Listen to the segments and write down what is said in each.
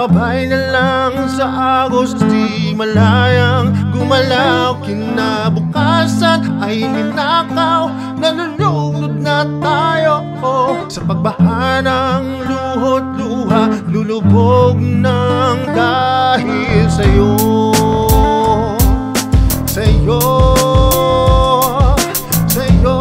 Sumabay na lang sa agos, di malayang gumalaw. Kinabukasan ay ninakaw, nalulunod na tayo sa pagbaha ng luho't luha. Lulubog ng dahil sa'yo, sa'yo, sa'yo.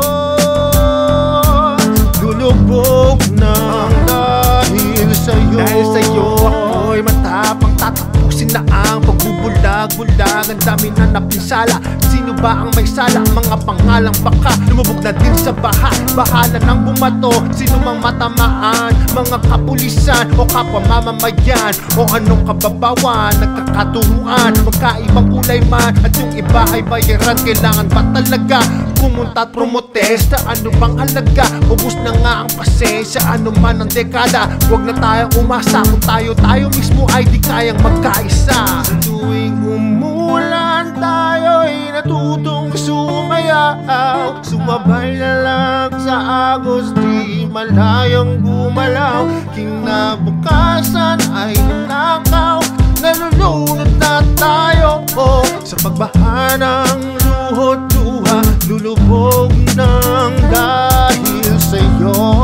Lulubog ng dahil sa'yo. Dahil sa'yo ako'y matapang, tatapusin na ang pagbubulag-bulag. Ang dami na napinsala, sino ba ang may sala? Mga pangalang baka lumubog na din sa baha. Bahala ng bumato, sino mang matamaan. Mga kapulisan o kapwa mamamayan, o anong kababawan, nagkakaturuan, magkaibang kulay man, at yung iba ay bayaran. Kailangan ba talaga pumunta at promotesta? Ano bang halaga? Ubus na nga ang pasensya, ano man ang dekada. Huwag na tayong umasa kung tayo mismo ay di kayang magkaisa. Sa tuwing umulan, tayo'y natutong sumayaw. Sumabay na lang sa agos, di malayang gumalaw. Kinabukasan ay nanakaw, nalulunod na tayo sa pagbaha ng luho't luha. Lulubog ng dahil sa'yo,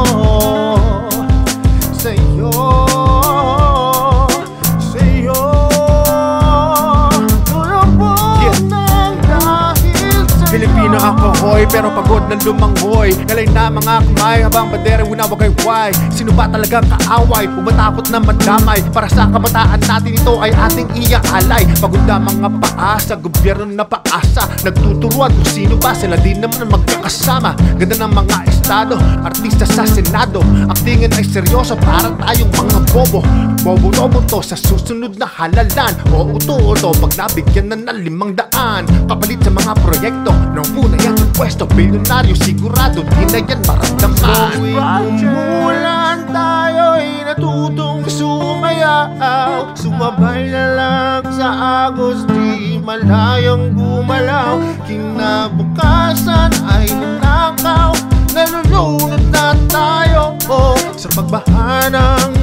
sa'yo, sa'yo. Lulubog ng dahil sa'yo. Pilipino ako, hoy, pero pagod na lumanghoy. Galay na mga kamay, habang bandera winawagayway. Sino ba talagang kaaway? Pumatakot na madamay. Para sa kabataan natin, ito ay ating iaalay. Pagod na mga paa sa gobyerno na paasa. Nagtuturuan kung sino ba, sila din naman ang magkakasama. Ganda ng mga estado, artista sa senado. Ang tingin ay seryoso, para tayong mga bobo. Bobo-lobo to sa susunod na halalan. O uto-uto pag nabigyan na ng 500. Kapalit sa mga proyekto, nung muna yan yung pwesto. Bilyonaryo sigurado, di na yan maramdaman. Tuwing umulan, tayo'y natutong sumayaw. Sumabay na lang sa agos, di malayang gumalaw. Kinabukasan ay nanakaw, nalulunod na tayo sa pagbaha ng